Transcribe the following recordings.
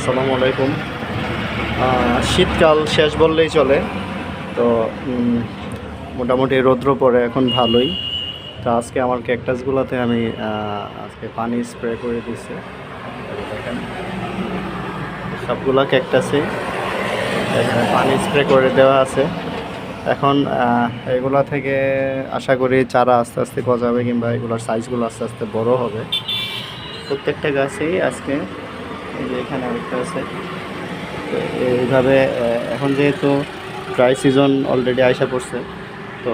আসসালামু আলাইকুম। শীতকাল শেষ বললেই চলে। তো মোটামুটি রৌদ্র পড়ে এখন ভালোই। তো আজকে আমার ক্যাকটাসগুলোতে আমি আজকে পানি স্প্রে করে দিচ্ছি। দেখেন সবগুলা ক্যাকটাসে এখানে পানি স্প্রে করে দেওয়া আছে। এখন এগুলা থেকে আশা করি চারা আস্তে আস্তে গজাবে, কিংবা এগুলোর সাইজগুলো আস্তে আস্তে বড় হবে। প্রত্যেকটা গাছেই আজকে এই যে এখানে আরেকটা আছে। এইভাবে এখন যেহেতু ড্রাই সিজন অলরেডি আইসা পড়ছে, তো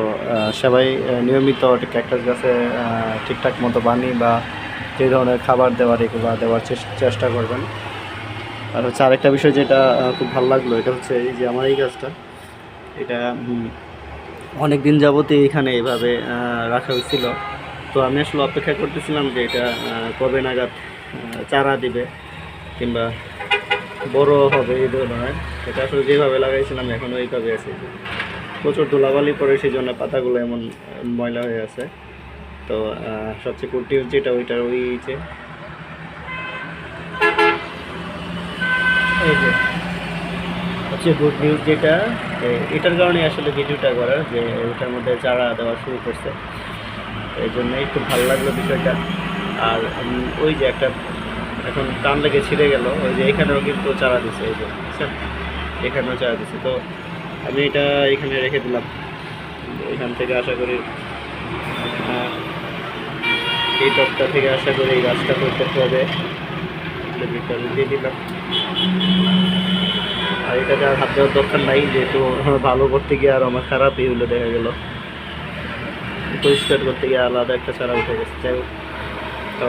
সবাই নিয়মিত ক্যাকটাস গাছে ঠিকঠাক মতো পানি বা যে ধরনের খাবার দেওয়ার এগুলো দেওয়ার চেষ্টা করবেন। আর হচ্ছে আরেকটা বিষয় যেটা খুব ভালো লাগলো, এটা হচ্ছে এই যে আমার এই গাছটা, এটা অনেক দিন যাবতই এখানে এইভাবে রাখা হয়েছিল। তো আমি আসলে অপেক্ষা করতেছিলাম যে এটা কবে নাগাদ চারা দিবে কিংবা বড় হবে এই ধরনের। এটা আসলে যেভাবে লাগাইছিলাম এখন ওইভাবে আছে। প্রচুর ধুলাবালি পড়ে, সেই জন্য পাতাগুলো এমন ময়লা হয়ে আছে। তো সবচেয়ে গুড নিউজ যেটা ওইটার ওই যে এই যে সবচেয়ে গুড নিউজ যেটা, এটার কারণে আসলে ভিডিওটা করার, যে ওটার মধ্যে চারা দেওয়া শুরু করছে। এই জন্যই খুব ভালো লাগলো বিষয়টা। আর ওই যে একটা এখন টান লেগে ছিঁড়ে গেল, ওই যে এখানেও কিন্তু চারা দিছে, এই যে বুঝছেন, এখানেও চারা দিছে। তো আমি এটা এখানে রেখে দিলাম। এখান থেকে আশা করি এই টপটা থেকে আশা করি এই গাছটা করতে হবে, দিয়ে দিলাম। আর এটাতে আর হাত দেওয়ার দরকার নাই, যেহেতু ভালো করতে গিয়ে আর আমার খারাপই হলো, দেখা গেল পরিষ্কার করতে গিয়ে আলাদা একটা চারা উঠে গেছে। যাই হোক, তো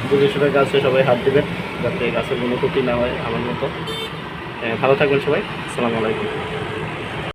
বুঝে শুনে গাছে সবাই হাত দেবেন, যাতে গাছের কোনো ক্ষতি না হয় আমার মতো। ভালো থাকবেন সবাই। আসসালামু আলাইকুম।